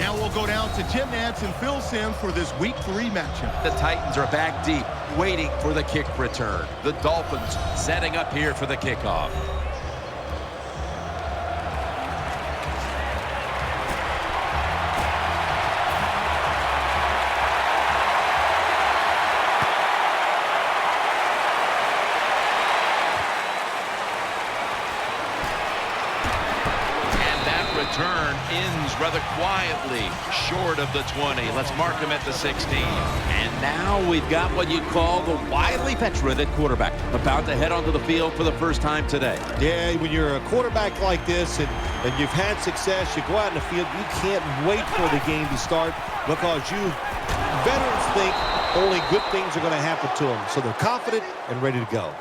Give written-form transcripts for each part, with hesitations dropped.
Now we'll go down to Jim Nantz and Phil Simms for this Week 3 matchup. The Titans are back deep, waiting for the kick return. The Dolphins setting up here for the kickoff. Turn ends rather quietly short of the 20. Let's mark him at the 16. And now we've got what you call the wily veteran at quarterback, about to head onto the field for the first time today. Yeah, when you're a quarterback like this and you've had success, you go out in the field, you can't wait for the game to start because veterans think only good things are going to happen to them. So they're confident and ready to go.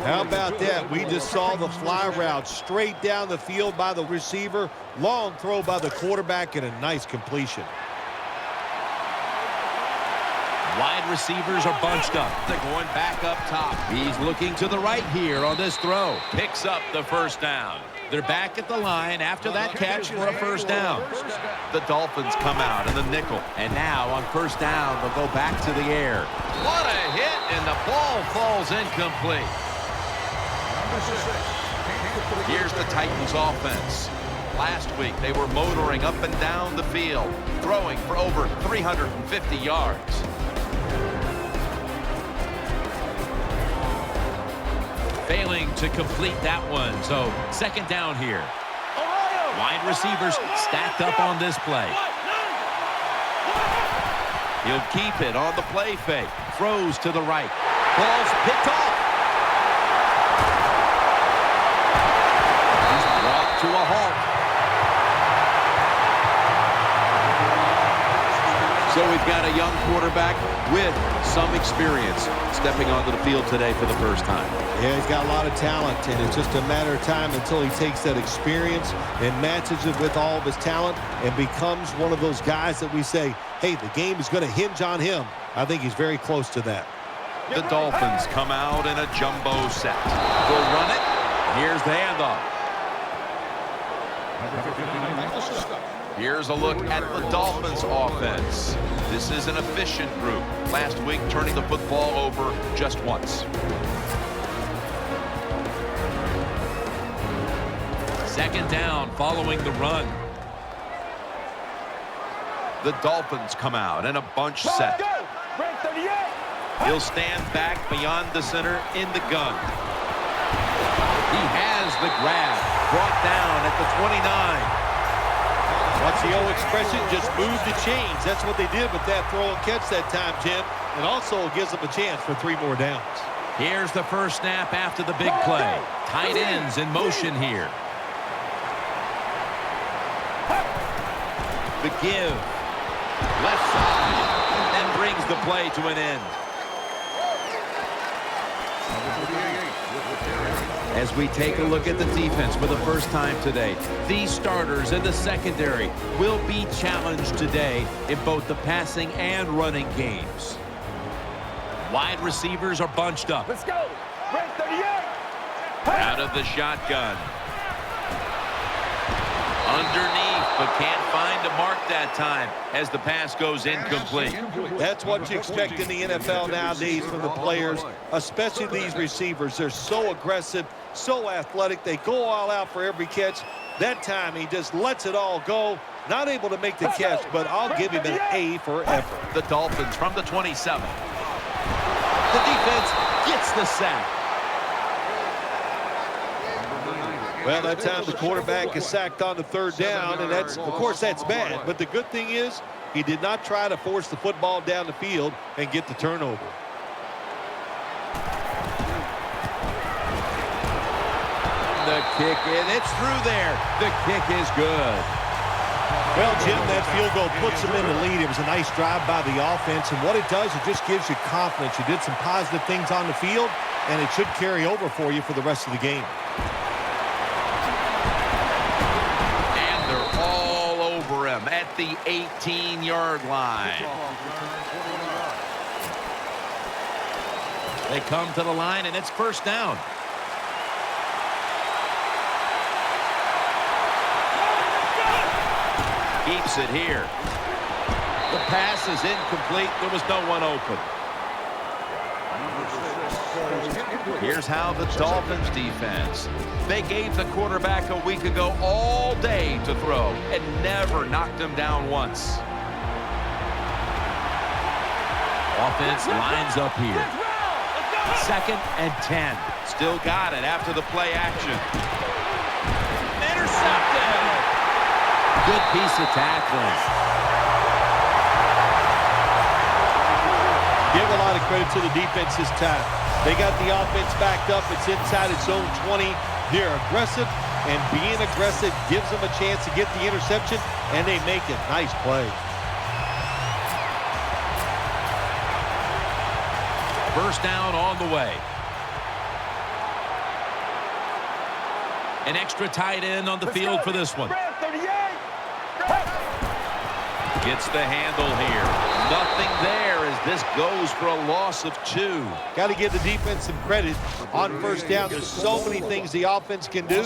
How about that? We just saw the fly route straight down the field by the receiver. Long throw by the quarterback and a nice completion. Wide receivers are bunched up. They're going back up top. He's looking to the right here on this throw. Picks up the first down. They're back at the line after that catch for a first down. The Dolphins come out in the nickel. And now on first down, they'll go back to the air. What a hit, and the ball falls incomplete. Here's the Titans offense. Last week, they were motoring up and down the field, throwing for over 350 yards. Failing to complete that one, so second down here. Wide receivers stacked up on this play. He'll keep it on the play fake. Throws to the right. Ball's picked off. He's brought to a halt. So we've got a young quarterback with some experience stepping onto the field today for the first time. Yeah, he's got a lot of talent, and it's just a matter of time until he takes that experience and matches it with all of his talent and becomes one of those guys that we say, hey, the game is going to hinge on him. I think he's very close to that. The Dolphins come out in a jumbo set. They'll run it. Here's the handoff. Here's a look at the Dolphins offense. This is an efficient group. Last week, turning the football over just once. Second down following the run. The Dolphins come out in a bunch set. He'll stand back beyond the center in the gun. He has the grab. Brought down at the 29. What's the old expression? Just move the chains. That's what they did with that throw and catch that time, Jim. And also gives them a chance for 3 more downs. Here's the first snap after the big play. Tight ends in motion here. The give. Left side. And brings the play to an end. As we take a look at the defense for the first time today, these starters in the secondary will be challenged today in both the passing and running games. Wide receivers are bunched up. Let's go. Break 38. Out of the shotgun. Underneath, but can't find a mark that time as the pass goes incomplete. That's what you expect in the NFL nowadays from the players, especially these receivers. They're so aggressive, so athletic. They go all out for every catch. That time, he just lets it all go. Not able to make the catch, but I'll give him an A for effort. The Dolphins from the 27. The defense gets the sack. Well, that time the quarterback is sacked on the third down, and that's, of course, that's bad. But the good thing is he did not try to force the football down the field and get the turnover. The kick, and it's through there. The kick is good. Well, Jim, that field goal puts them in the lead. It was a nice drive by the offense, and what it does, it just gives you confidence. You did some positive things on the field, and it should carry over for you for the rest of the game. At the 18-yard line. They come to the line, and it's first down. Keeps it here. The pass is incomplete. There was no one open. Here's how the Dolphins defense. They gave the quarterback a week ago all day to throw and never knocked him down once. Offense lines up here. 2nd and 10. Still got it after the play action. Intercepted. Good piece of tackling. Give a lot of credit to the defense this time. They got the offense backed up. It's inside its own 20. They're aggressive, and being aggressive gives them a chance to get the interception, and they make it. Nice play. First down on the way. An extra tight end on the field for this one. Gets the handle here. Nothing there as this goes for a loss of 2. Got to give the defense some credit on first down. There's so many things the offense can do.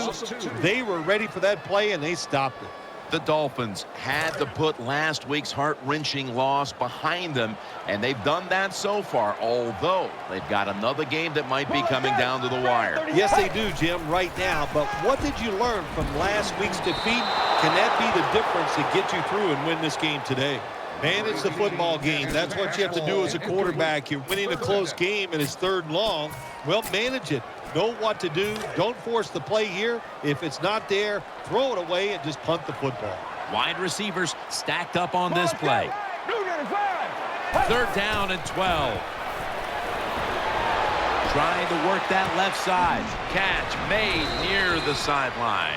They were ready for that play, and they stopped it. The Dolphins had to put last week's heart-wrenching loss behind them, and they've done that so far, although they've got another game that might be coming down to the wire. Yes, they do, Jim, right now. But what did you learn from last week's defeat? Can that be the difference that gets you through and win this game today? Manage the football game. That's what you have to do as a quarterback. You're winning a close game and it's 3rd and long. Well, manage it. Know what to do. Don't force the play here. If it's not there, throw it away and just punt the football. Wide receivers stacked up on this play. 3rd down and 12. Trying to work that left side. Catch made near the sideline.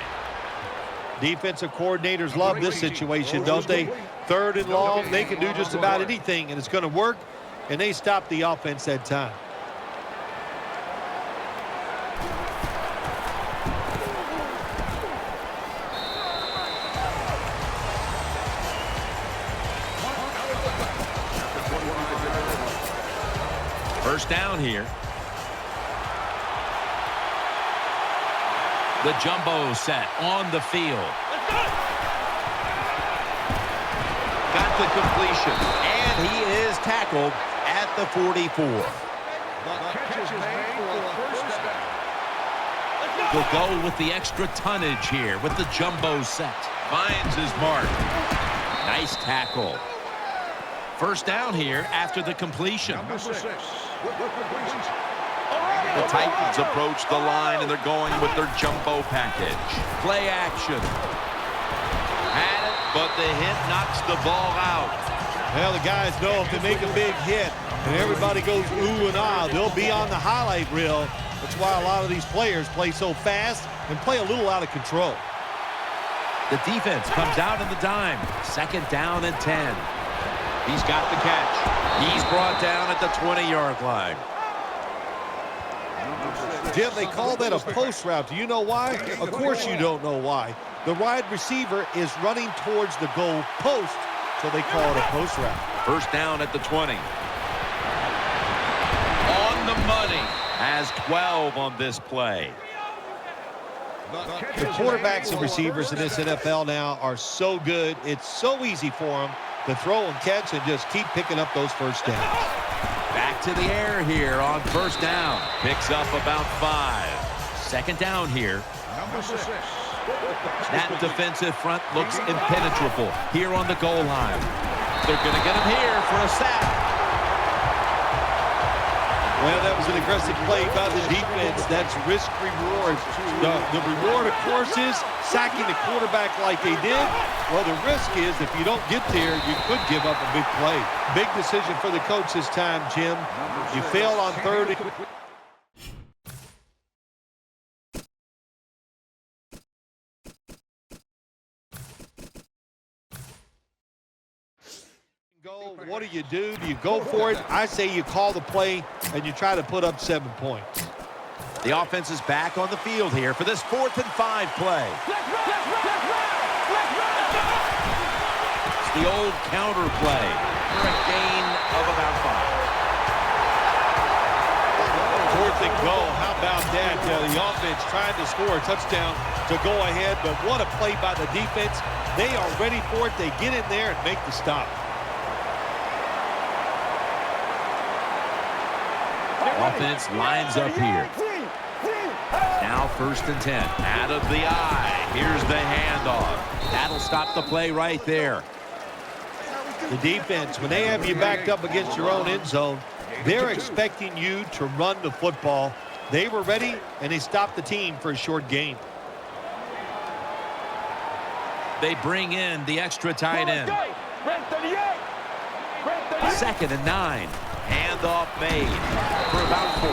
Defensive coordinators love this situation, don't they? 3rd and long, they can do just about anything, and it's going to work, and they stop the offense that time. First down here. The jumbo set on the field. Got the completion, and he is tackled at the 44. We'll go with the extra tonnage here with the jumbo set. Finds his mark. Nice tackle. First down here after the completion. The Titans approach the line, and they're going with their jumbo package. Play action. Had it, but the hit knocks the ball out. Well, the guys know if they make a big hit and everybody goes ooh and ah, they'll be on the highlight reel. That's why a lot of these players play so fast and play a little out of control. The defense comes out in the dime. 2nd down and 10. He's got the catch. He's brought down at the 20-yard line. Jim, they call that a post route. Do you know why? Of course you don't know why. The wide receiver is running towards the goal post, so they call it a post route. First down at the 20. On the money. Has 12 on this play. The quarterbacks and receivers in this NFL now are so good. It's so easy for them to throw and catch and just keep picking up those first downs. Back to the air here on first down. Picks up about 5. 2nd down here. That defensive front looks impenetrable here on the goal line. They're going to get him here for a sack. Well, that was an aggressive play by the defense. That's risk-reward. The reward, of course, is sacking the quarterback like they did. Well, the risk is if you don't get there, you could give up a big play. Big decision for the coach this time, Jim. You fail on 3rd. What do? Do you go for it? I say you call the play and you try to put up 7 points. The offense is back on the field here for this 4th and 5 play. It's the old counter play for a gain of about 5. 4th and go. How about that? The offense trying to score a touchdown to go ahead, but what a play by the defense. They are ready for it. They get in there and make the stop. Offense lines up here. Now 1st and 10. Out of the eye. Here's the handoff. That'll stop the play right there. The defense, when they have you backed up against your own end zone, they're expecting you to run the football. They were ready, and they stopped the team for a short gain. They bring in the extra tight end. 2nd and 9. Handoff made for about 4.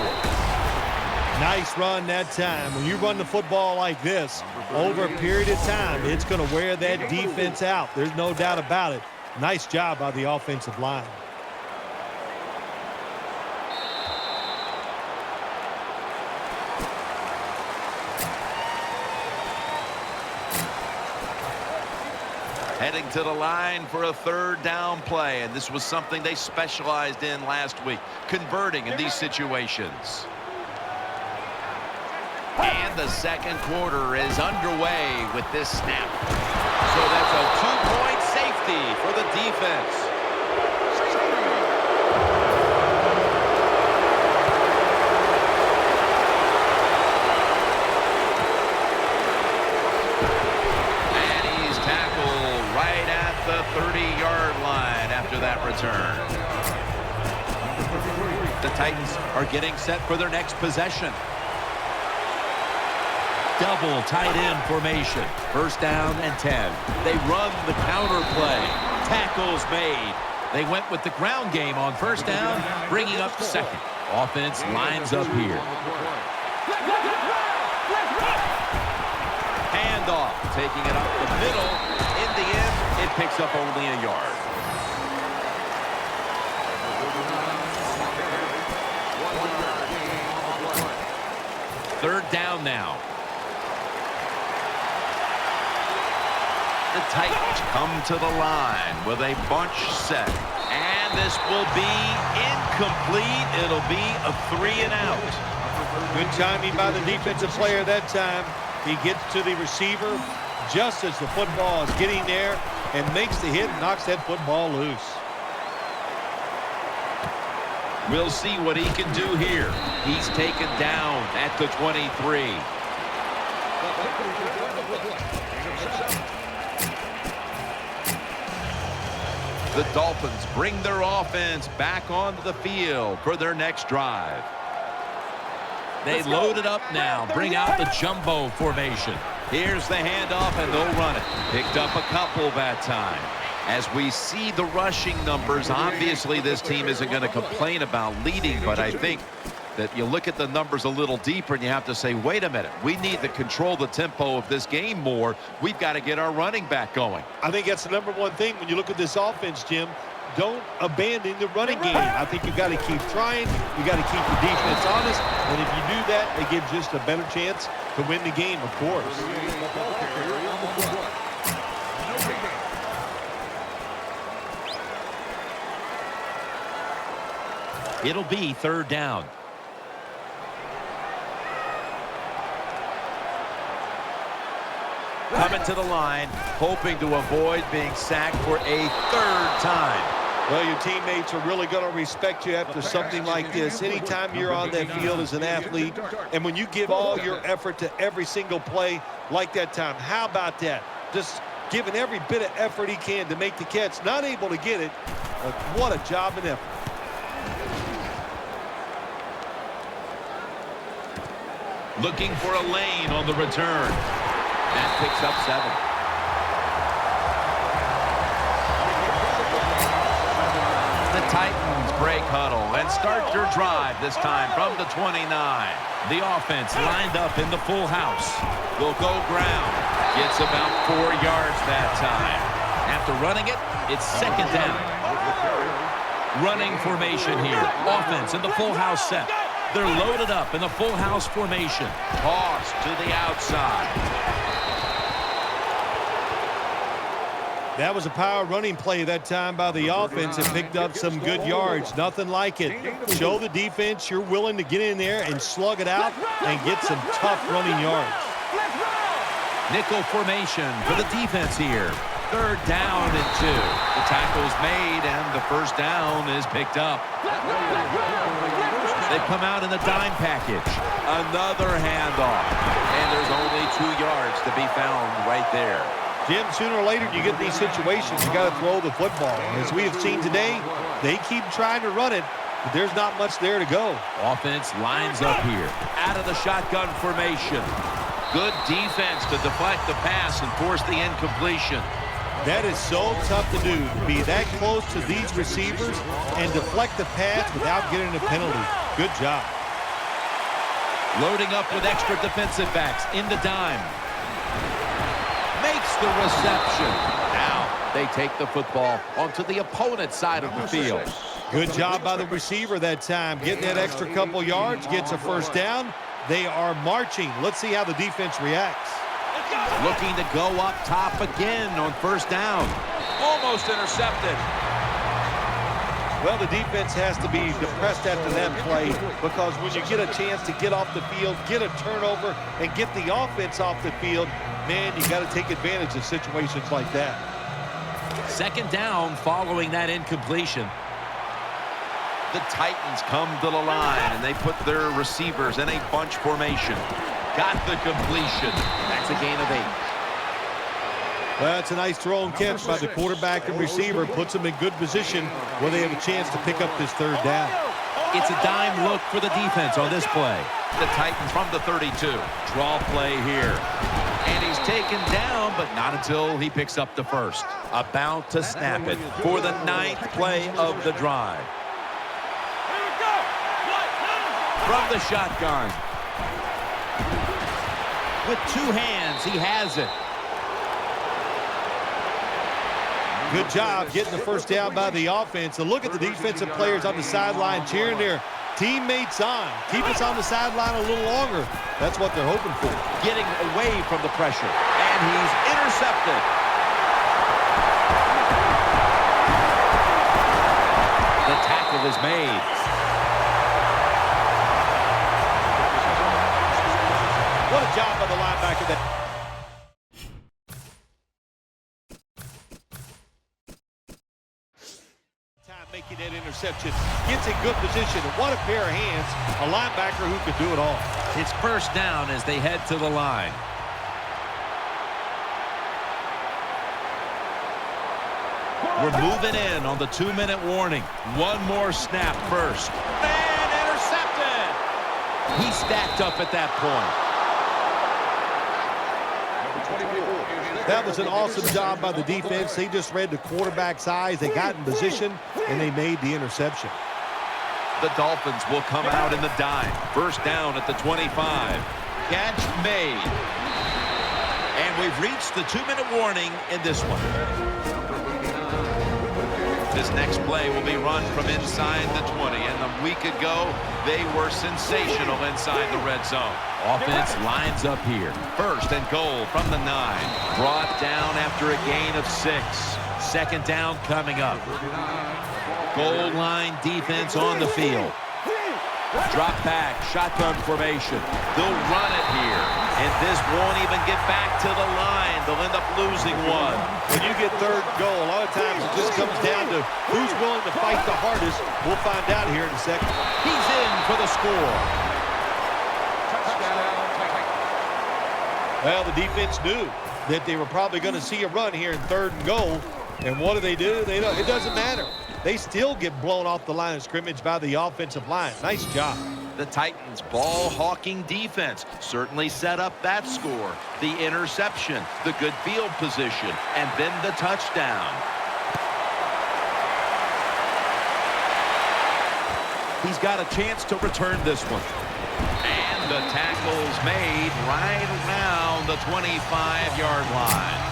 Nice run that time. When you run the football like this, over a period of time, it's going to wear that defense out. There's no doubt about it. Nice job by the offensive line. Heading to the line for a 3rd down play, and this was something they specialized in last week, converting in these situations. And the 2nd quarter is underway with this snap. So that's a 2-point safety for the defense. And he's tackled right at the 30-yard line after that return. The Titans are getting set for their next possession. Double tight end formation. 1st down and 10. They run the counter play. Tackles made. They went with the ground game on 1st down, bringing up 2nd. Offense lines up here. Handoff, taking it up the middle. In the end, it picks up only a yard. Third down now. The Titans come to the line with a bunch set. And this will be incomplete. It'll be a 3-and-out. Good timing by the defensive player that time. He gets to the receiver just as the football is getting there and makes the hit and knocks that football loose. We'll see what he can do here. He's taken down at the 23. The Dolphins bring their offense back onto the field for their next drive. They load it up now, bring out the jumbo formation. Here's the handoff, and they'll run it. Picked up a couple that time. As we see the rushing numbers, obviously this team isn't going to complain about leading, but I think that you look at the numbers a little deeper and you have to say, wait a minute, we need to control the tempo of this game more. We've got to get our running back going. I think that's the #1 thing when you look at this offense, Jim. Don't abandon the running game. I think you've got to keep trying. You got to keep the defense honest. And if you do that, they give just a better chance to win the game, of course. It'll be 3rd down. Coming to the line, hoping to avoid being sacked for a 3rd time. Well, your teammates are really going to respect you after something like this. Anytime you're on that field as an athlete, and when you give all your effort to every single play like that time, how about that? Just giving every bit of effort he can to make the catch. Not able to get it, but what a job and effort. Looking for a lane on the return. That picks up 7. The Titans break huddle and start their drive this time from the 29. The offense lined up in the full house. Will go ground. Gets about 4 yards that time. After running it, it's 2nd down. Running formation here. Offense in the full house set. They're loaded up in the full house formation. Toss to the outside. That was a power running play that time by the offense and picked up some good yards. Nothing like it. Show the defense you're willing to get in there and slug it out and get some tough running yards. Nickel formation for the defense here. 3rd down and 2. The tackle's made, and the first down is picked up. They come out in the dime package. Another handoff. And there's only 2 yards to be found right there. Jim, sooner or later you get in these situations, you got to throw the football. As we have seen today, they keep trying to run it, but there's not much there to go. Offense lines up here. Out of the shotgun formation. Good defense to deflect the pass and force the incompletion. That is so tough to do, to be that close to these receivers and deflect the pass without getting a penalty. Good job. Loading up with extra defensive backs in the dime. Makes the reception. Now they take the football onto the opponent's side of the field. Good job by the receiver that time. Getting that extra couple yards, gets a first down. They are marching. Let's see how the defense reacts. Looking to go up top again on first down. Almost intercepted. Well, the defense has to be depressed after that play because when you get a chance to get off the field, get a turnover, and get the offense off the field, man, you got to take advantage of situations like that. 2nd down following that incompletion. The Titans come to the line, and they put their receivers in a bunch formation. Got the completion. That's a gain of 8. Well, it's a nice throw and catch by the quarterback and receiver. Puts them in good position where they have a chance to pick up this 3rd down. It's a dime look for the defense on this play. The Titans from the 32. Draw play here. And he's taken down, but not until he picks up the first. About to snap it for the 9th play of the drive. From the shotgun. With 2 hands, he has it. Good job getting the first down by the offense. And look at the defensive players on the sideline cheering their teammates on. Keep us on the sideline a little longer. That's what they're hoping for. Getting away from the pressure. And he's intercepted. The tackle is made. What a job by the linebacker there. Making that interception. Gets in good position. And what a pair of hands. A linebacker who could do it all. It's first down as they head to the line. We're moving in on the 2-minute warning. One more snap first. And intercepted. He stacked up at that point. That was an awesome job by the defense. They just read the quarterback's eyes. They got in position, and they made the interception. The Dolphins will come out in the dime. First down at the 25. Catch made. And we've reached the 2-minute warning in this one. This next play will be run from inside the 20. And a week ago, they were sensational inside the red zone. Offense lines up here. 1st and goal from the 9. Brought down after a gain of 6. 2nd down coming up. Goal line defense on the field. Drop back, shotgun formation. They'll run it here. And this won't even get back to the line. They'll end up losing one. When you get 3rd goal, a lot of times it just comes down to who's willing to fight the hardest. We'll find out here in a second. He's in for the score. Well, the defense knew that they were probably going to see a run here in 3rd and goal. And what do? They don't, it doesn't matter. They still get blown off the line of scrimmage by the offensive line. Nice job. The Titans' ball-hawking defense certainly set up that score. The interception, the good field position, and then the touchdown. He's got a chance to return this one. And the tackle's made right around the 25-yard line.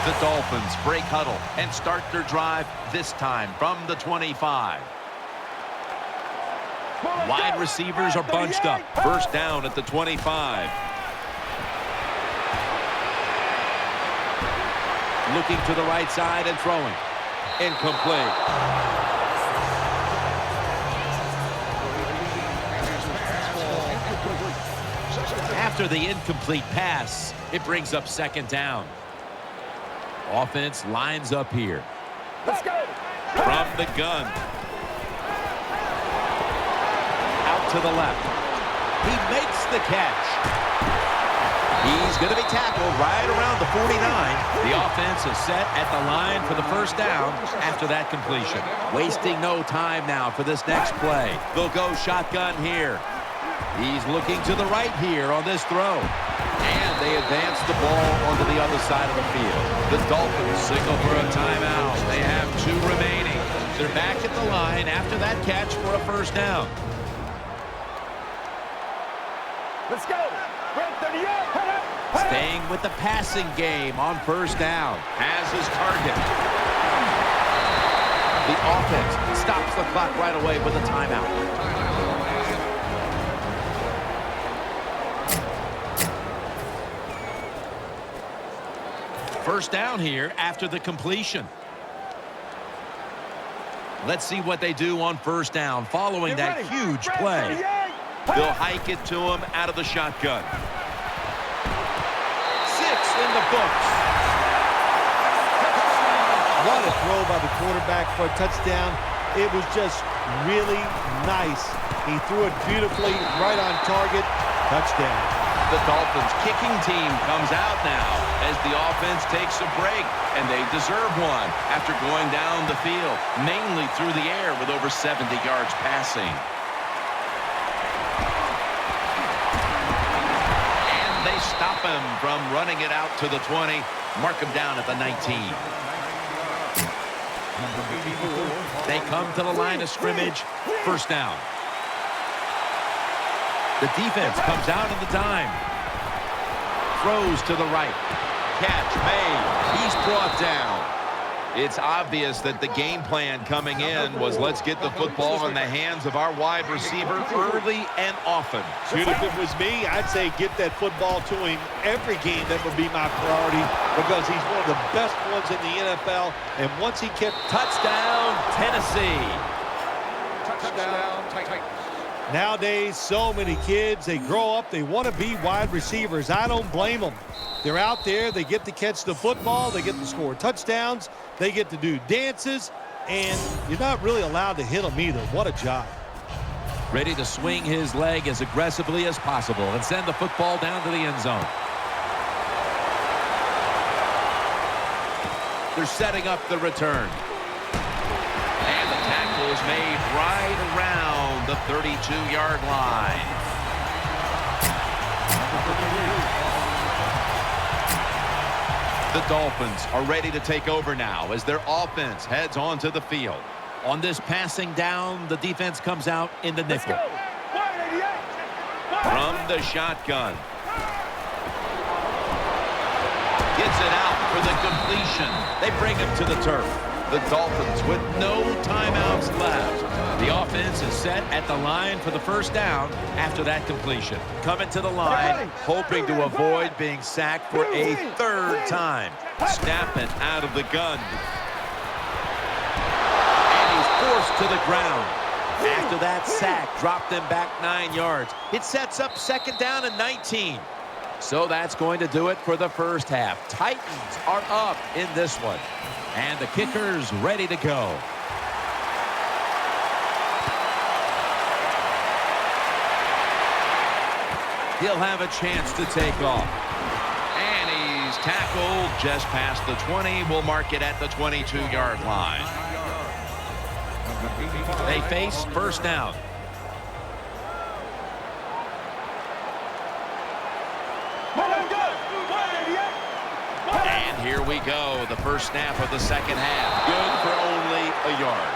The Dolphins break huddle and start their drive, this time from the 25. Wide receivers are bunched up. First down at the 25. Looking to the right side and throwing. Incomplete. After the incomplete pass, it brings up second down. Offense lines up here. Let's go. From the gun. Out to the left. He makes the catch. He's going to be tackled right around the 49. The offense is set at the line for the first down after that completion. Wasting no time now for this next play. They'll go shotgun here. He's looking to the right here on this throw. And they advance the ball onto the other side of the field. The Dolphins signal for a timeout. They have 2 remaining. They're back at the line after that catch for a first down. Let's go. Staying with the passing game on first down. Has his target. The offense stops the clock right away with a timeout. First down here after the completion. Let's see what they do on first down following that huge play. They'll hike it to him out of the shotgun. 6 in the books. What a throw by the quarterback for a touchdown. It was just really nice. He threw it beautifully, right on target. Touchdown. The Dolphins kicking team comes out now as the offense takes a break, and they deserve one after going down the field, mainly through the air with over 70 yards passing. And they stop him from running it out to the 20, mark him down at the 19. They come to the line of scrimmage, first down. The defense comes out in the dime. Throws to the right. Catch made. He's brought down. It's obvious that the game plan coming in was let's get the football in the hands of our wide receiver early and often. Shoot, if it was me, I'd say get that football to him every game. That would be my priority because he's one of the best ones in the NFL. And once he kept... Touchdown, Tennessee. Touchdown, Titans. Nowadays, so many kids, they grow up, they want to be wide receivers. I don't blame them. They're out there, they get to catch the football, they get to score touchdowns, they get to do dances, and you're not really allowed to hit them either. What a job. Ready to swing his leg as aggressively as possible and send the football down to the end zone. They're setting up the return. And the tackle is made right around the 32-yard line. The Dolphins are ready to take over now as their offense heads onto the field. On this passing down, the defense comes out in the nickel. From the shotgun. Gets it out for the completion. They bring him to the turf. The Dolphins with no timeouts left. The offense is set at the line for the first down after that completion. Coming to the line, hoping to avoid being sacked for a third time. Snapping out of the gun. And he's forced to the ground. After that sack, dropped them back 9 yards. It sets up second down and 19. So that's going to do it for the first half. Titans are up in this one. And the kicker's ready to go. He'll have a chance to take off. And he's tackled just past the 20. We'll mark it at the 22-yard line. They face first down. And here we go, the first snap of the second half. Good for only a yard.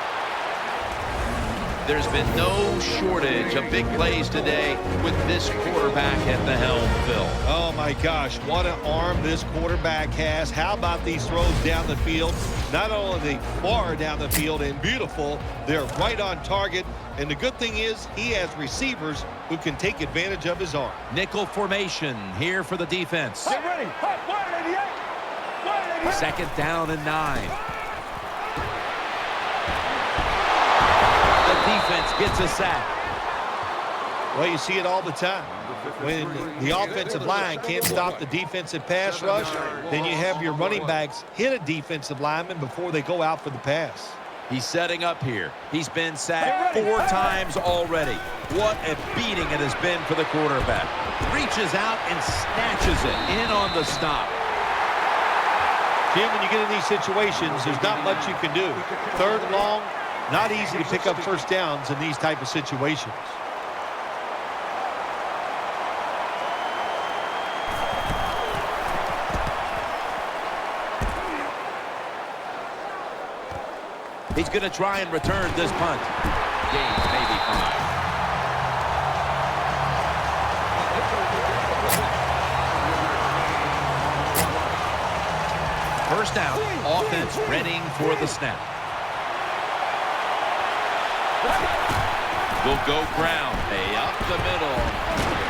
There's been no shortage of big plays today with this quarterback at the helm, Phil. Oh, my gosh, what an arm this quarterback has. How about these throws down the field? Not only are they far down the field and beautiful, they're right on target. And the good thing is he has receivers who can take advantage of his arm. Nickel formation here for the defense. Get ready. Second down and 9. The defense gets a sack. Well, you see it all the time. When the offensive line can't stop the defensive pass rush, then you have your running backs hit a defensive lineman before they go out for the pass. He's setting up here. He's been sacked 4 times already. What a beating it has been for the quarterback. Reaches out and snatches it in on the stop. Jim, when you get in these situations, there's not much you can do. 3rd and long, not easy to pick up first downs in these type of situations. He's going to try and return this punt. Gain maybe 5. First down, offense readying for the snap. Will go ground, up the middle,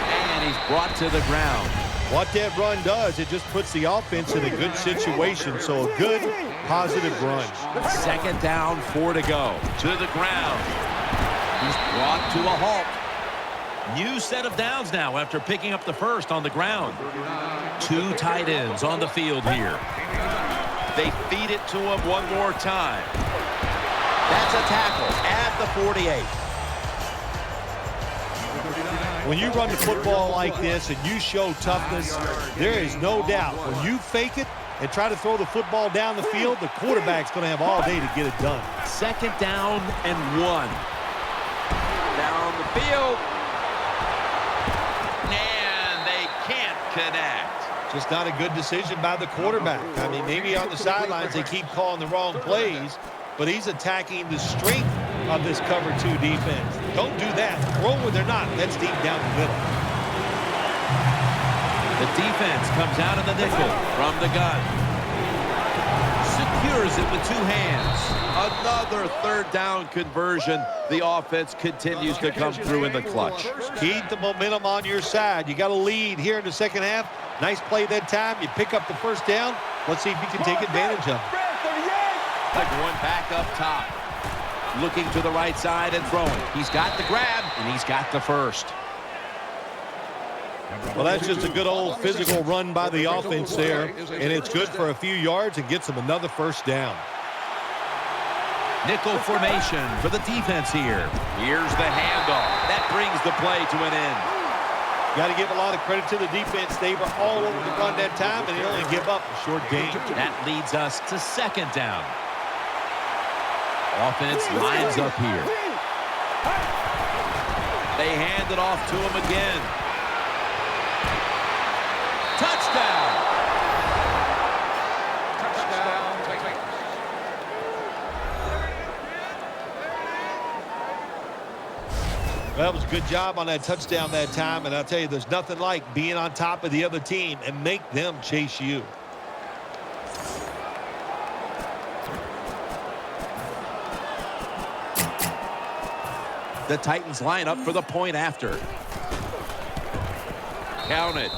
and he's brought to the ground. What that run does, it just puts the offense in a good situation. So a good, positive run. Second down, 4 to go. To the ground. He's brought to a halt. New set of downs now after picking up the first on the ground. 2 tight ends on the field here. They feed it to him one more time. That's a tackle at the 48. When you run the football like this and you show toughness, there is no doubt when you fake it and try to throw the football down the field, the quarterback's going to have all day to get it done. Second down and 1. Down the field. And they can't connect. Just not a good decision by the quarterback. I mean, maybe on the sidelines they keep calling the wrong plays, but he's attacking the strength of this cover 2 defense. Don't do that. Throw where they're not. That's deep down the middle. The defense comes out of the nickel from the gun. Secures it with 2 hands. Another 3rd down conversion. The offense continues to come through in the clutch. Keep the momentum on your side. You got a lead here in the second half. Nice play that time. You pick up the first down. Let's see if you can take advantage of it. They're going back up top. Looking to the right side and throwing. He's got the grab, and he's got the first. Well, that's just a good old physical run by the offense there, and it's good for a few yards and gets them another first down. Nickel formation for the defense here. Here's the handoff. That brings the play to an end. Got to give a lot of credit to the defense. They were all over the run that time, and they only give up a short gain. That leads us to second down. Offense lines up here. They hand it off to him again. Touchdown! Well, that was a good job on that touchdown that time, and I'll tell you, there's nothing like being on top of the other team and make them chase you. The Titans line up for the point after. Counted.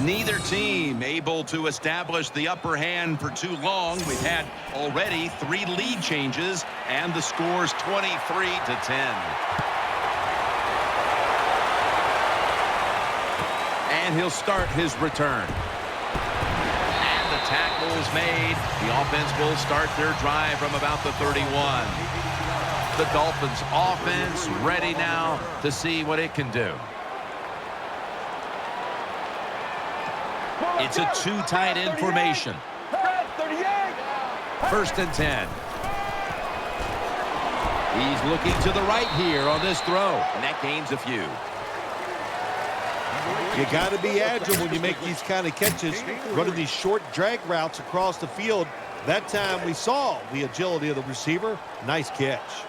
Neither team able to establish the upper hand for too long. We've had already 3 lead changes, and the score's 23-10. And he'll start his return. And the tackle is made. The offense will start their drive from about the 31. The Dolphins offense ready now to see what it can do. It's a 2 tight end formation. 1st and 10. He's looking to the right here on this throw. And that gains a few. You got to be agile when you make these kind of catches, running these short drag routes across the field. That time we saw the agility of the receiver. Nice catch.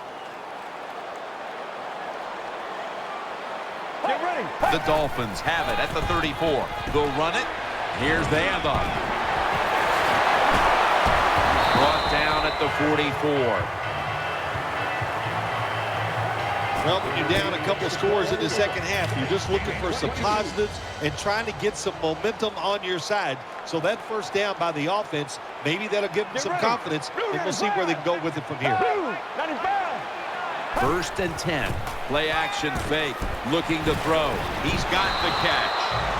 The Dolphins have it at the 34. They'll run it. Here's the handoff. Brought down at the 44. Well, when you're down a couple of scores in the second half, you're just looking for some positives and trying to get some momentum on your side. So that first down by the offense, maybe that'll give them some confidence, and we'll see where they can go with it from here. 1st and 10. Play action fake. Looking to throw. He's got the catch.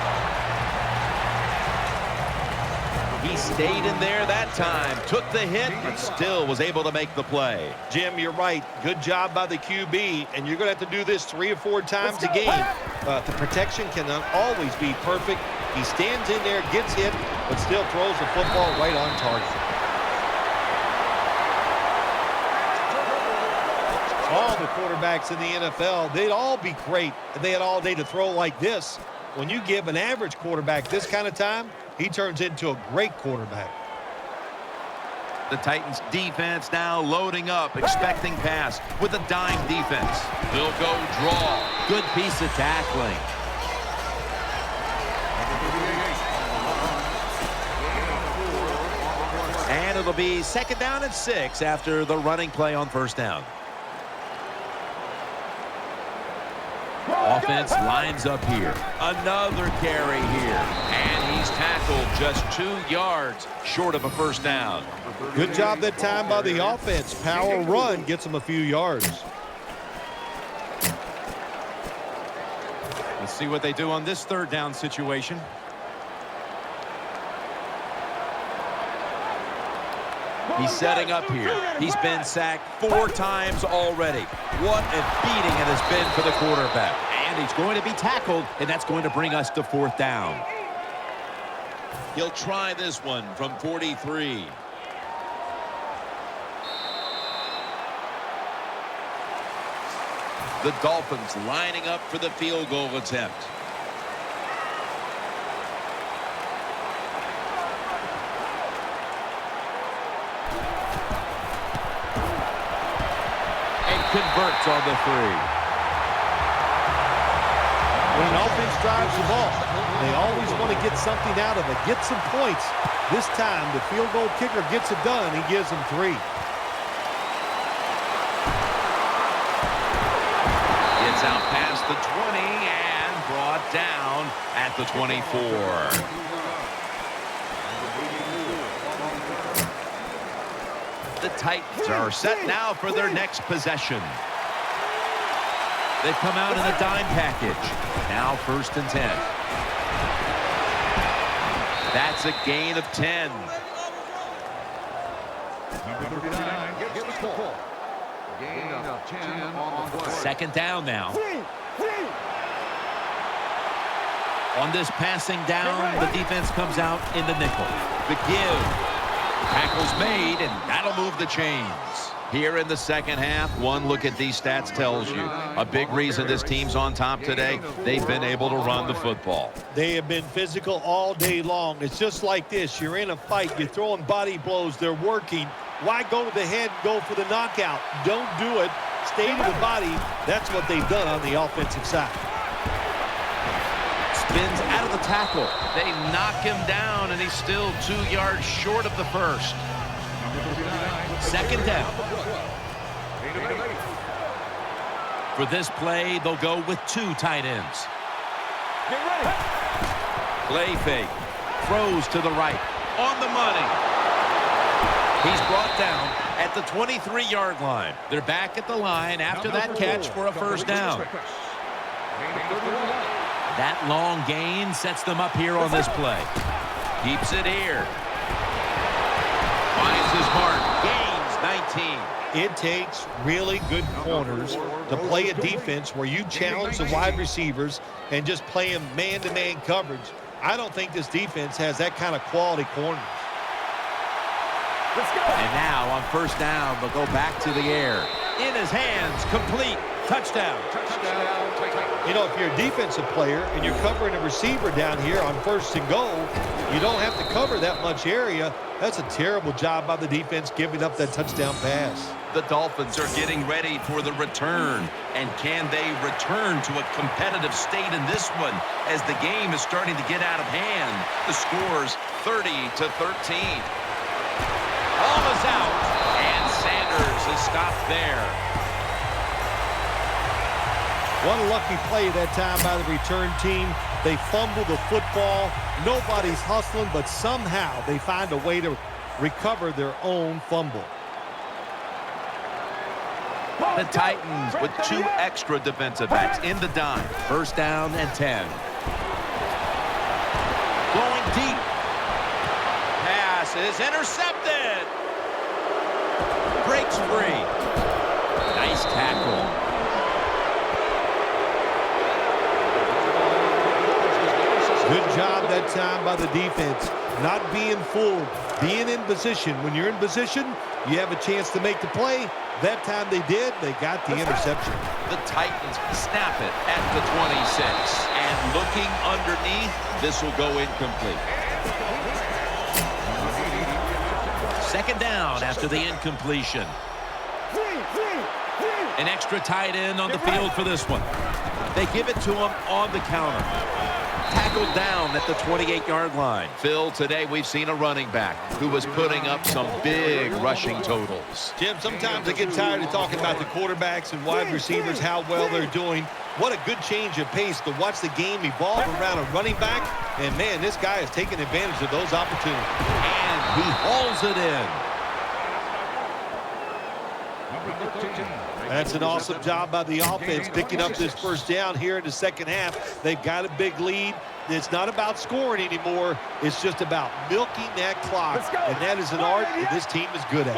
He stayed in there that time. Took the hit, but still was able to make the play. Jim, you're right. Good job by the QB, and you're going to have to do this 3 or 4 times a game. The protection cannot always be perfect. He stands in there, gets hit, but still throws the football right on target. All the quarterbacks in the NFL, they'd all be great if they had all day to throw like this. When you give an average quarterback this kind of time, he turns into a great quarterback. The Titans defense now loading up, expecting pass with a dime defense. They'll go draw. Good piece of tackling. And it'll be 2nd down and 6 after the running play on 1st down. Offense lines up here. Another carry here. And he's tackled just 2 yards short of a 1st down. Good job that time by the offense. Power run gets them a few yards. Let's see what they do on this 3rd down situation. He's setting up here. He's been sacked 4 times already. What a beating it has been for the quarterback. And he's going to be tackled, and that's going to bring us to 4th down. He'll try this one from 43. The Dolphins lining up for the field goal attempt. Converts on the 3. When an offense drives the ball, they always want to get something out of it, get some points. This time, the field goal kicker gets it done. He gives them 3. Gets out past the 20 and brought down at the 24. The Titans are set now for their next possession. They've come out in a dime package. Now 1st and 10. That's a gain of 10. Gain of 10 on the play. 2nd down now. On this passing down, the defense comes out in the nickel. The give. Tackle's made, and that'll move the chains. Here in the 2nd half, one look at these stats tells you a big reason this team's on top today, they've been able to run the football. They have been physical all day long. It's just like this. You're in a fight. You're throwing body blows. They're working. Why go to the head and go for the knockout? Don't do it. Stay to the body. That's what they've done on the offensive side. Spins out of the tackle. They knock him down, and he's still 2 yards short of the 1st. 2nd down. For this play, they'll go with 2 tight ends. Play fake. Throws to the right. On the money. He's brought down at the 23-yard line. They're back at the line after that catch for a 1st down. That long gain sets them up here on this play. Keeps it here. Finds his mark. Gains 19. It takes really good corners to play a defense where you challenge the wide receivers and just play them man-to-man coverage. I don't think this defense has that kind of quality corners. Let's go. And now on 1st down, they'll go back to the air. In his hands, complete. Touchdown. You know, if you're a defensive player and you're covering a receiver down here on 1st and goal, you don't have to cover that much area. That's a terrible job by the defense giving up that touchdown pass. The Dolphins are getting ready for the return. And can they return to a competitive state in this one as the game is starting to get out of hand? The score's 30-13. Ball is out, and Sanders is stopped there. What a lucky play that time by the return team. They fumble the football. Nobody's hustling, but somehow they find a way to recover their own fumble. The Titans with 2 extra defensive backs in the dime. First down and 10. Going deep. Pass is intercepted. Breaks free. Nice tackle. Good job that time by the defense. Not being fooled. Being in position. When you're in position, you have a chance to make the play. That time they did. They got the interception. The Titans snap it at the 26. And looking underneath, this will go incomplete. Second down after the incompletion. An extra tight end on the field for this one. They give it to him on the counter. Tackled down at the 28-yard line. Phil, today we've seen a running back who was putting up some big rushing totals. Jim, sometimes I get tired of talking about the quarterbacks and wide receivers, how well they're doing. What a good change of pace to watch the game evolve around a running back. And, man, this guy is taking advantage of those opportunities. And he hauls it in. That's an awesome job by the offense picking up this first down here in the second half. They've got a big lead. It's not about scoring anymore. It's just about milking that clock. And that is an art that this team is good at.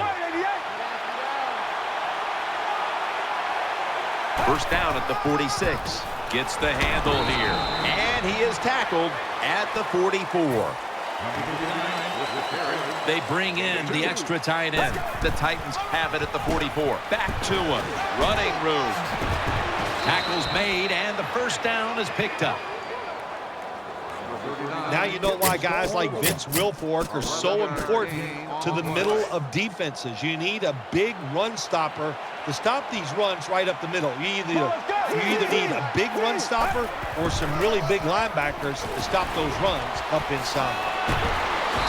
First down at the 46. Gets the handle here. And he is tackled at the 44. They bring in the extra tight end. The Titans have it at the 44. Back to him. Running room. Tackles made, and the first down is picked up. Now you know why guys like Vince Wilfork are so important to the middle of defenses. You need a big run stopper to stop these runs right up the middle. You either need a big run stopper or some really big linebackers to stop those runs up inside.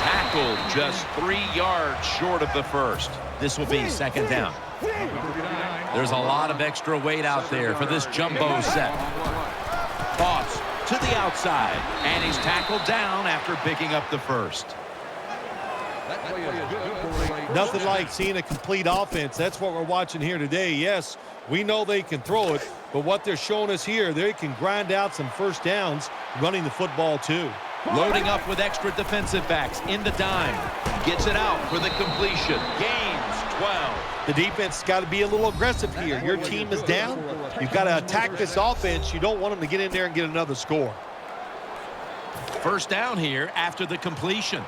Tackled just 3 yards short of the first. This will be second down. There's a lot of extra weight out there for this jumbo set. Toss to the outside, and he's tackled down after picking up the first. Nothing like seeing a complete offense. That's what we're watching here today. Yes, we know they can throw it, but what they're showing us here, they can grind out some first downs running the football too. Loading up with extra defensive backs in the dime. Gets it out for the completion. Gains 12. The defense has got to be a little aggressive here. Your team is down. You've got to attack this offense. You don't want them to get in there and get another score. First down here after the completion.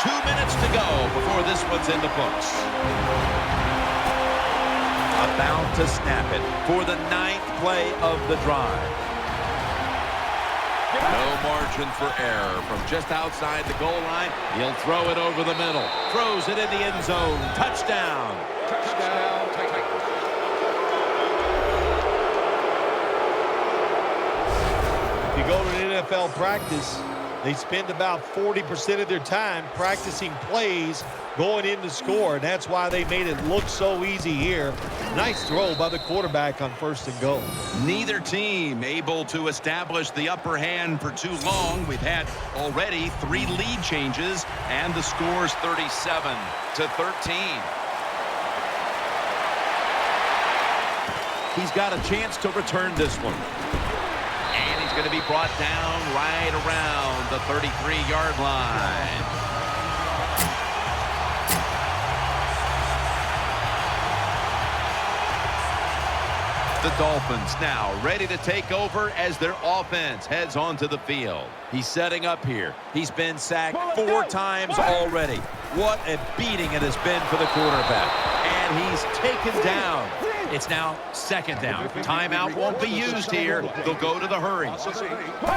2 minutes to go before this one's in the books. About to snap it for the 9th play of the drive. No margin for error from just outside the goal line. He'll throw it over the middle. Throws it in the end zone. Touchdown. Touchdown, Titans. If you go to an NFL practice, they spend about 40% of their time practicing plays going in to score, and that's why they made it look so easy here. Nice throw by the quarterback on first and goal. Neither team able to establish the upper hand for too long. We've had already 3 lead changes, and the score's 37-13. He's got a chance to return this one. And he's going to be brought down right around the 33-yard line. The Dolphins now ready to take over as their offense heads onto the field. He's setting up here. He's been sacked 4 times already. What a beating it has been for the quarterback. And he's taken down. It's now second down. Timeout won't be used here. They'll go to the hurry.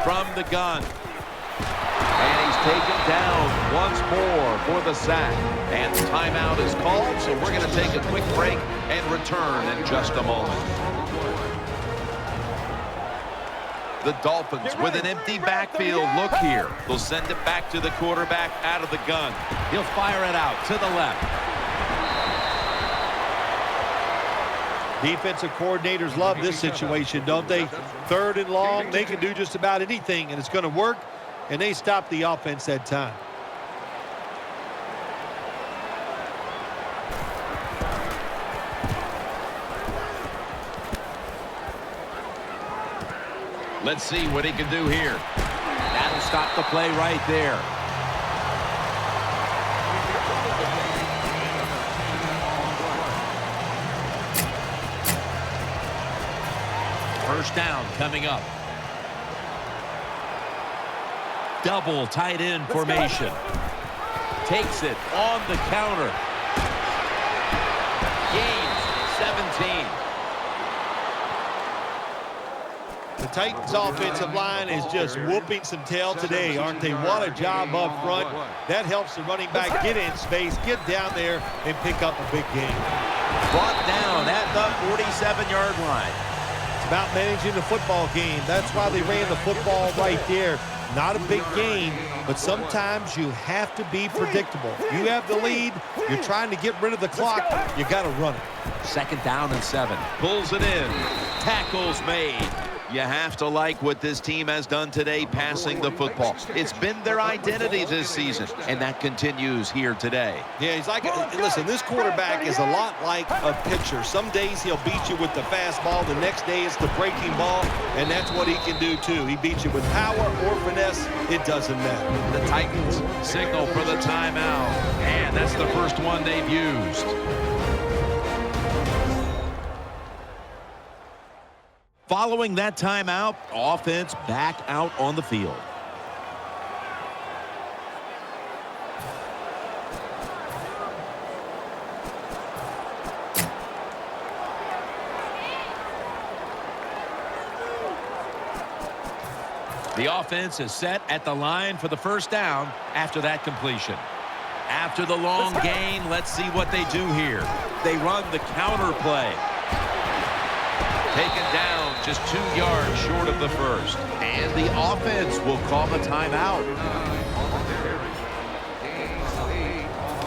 From the gun. And he's taken down once more for the sack. And timeout is called, so we're going to take a quick break and return in just a moment. The Dolphins with an empty backfield look here. They'll send it back to the quarterback out of the gun. He'll fire it out to the left. Defensive coordinators love this situation, don't they? 3rd and long, they can do just about anything, and it's going to work, and they stop the offense that time. Let's see what he can do here. That'll stop the play right there. First down coming up. Double tight end formation. Takes it on the counter. Gains 17. The Titans offensive line is just whooping some tail today, aren't they? What a job up front. That helps the running back get in space, get down there, and pick up a big game. Brought down at the 47-yard line. It's about managing the football game. That's why they ran the football right there. Not a big gain, but sometimes you have to be predictable. You have the lead. You're trying to get rid of the clock. You got to run it. 2nd down and 7. Pulls it in. Tackles made. You have to like what this team has done today passing the football. It's been their identity this season, and that continues here today. Yeah, he's like, listen, this quarterback is a lot like a pitcher. Some days he'll beat you with the fastball. The next day it's the breaking ball, and that's what he can do too. He beats you with power or finesse. It doesn't matter. The Titans signal for the timeout, and that's the first one they've used. Following that timeout, offense back out on the field. The offense is set at the line for the first down after that completion. After the long gain, let's see what they do here. They run the counter play. Taken down just 2 yards short of the first. And the offense will call the timeout.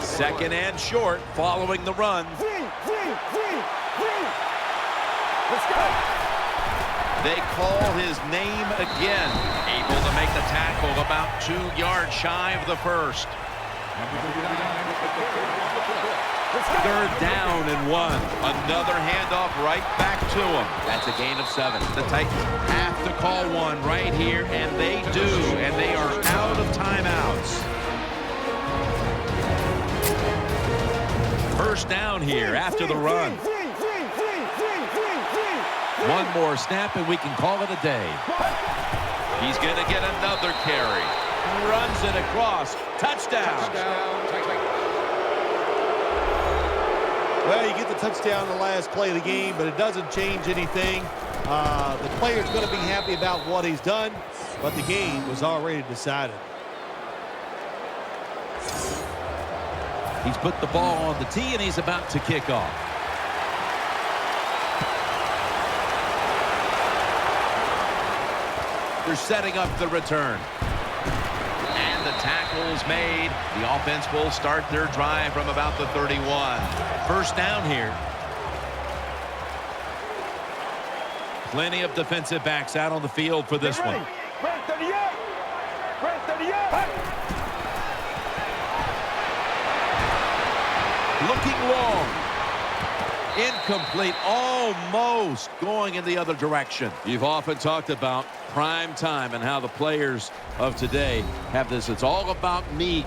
2nd and short following the run. Let's go. They call his name again. Able to make the tackle about 2 yards shy of the first. 3rd down and 1. Another handoff right back to him. That's a gain of 7. The Titans have to call one right here, and they do, and they are out of timeouts. First down here after the run. One more snap and we can call it a day. He's going to get another carry. Runs it across. Touchdown. Well, you get the touchdown in the last play of the game, but it doesn't change anything. The player's going to be happy about what he's done, but the game was already decided. He's put the ball on the tee, and he's about to kick off. They're setting up the return. And the tackle's made. The offense will start their drive from about the 31. First down here. Plenty of defensive backs out on the field for this one. Looking long. Incomplete. Almost going in the other direction. You've often talked about prime time and how the players of today have this. It's all about me.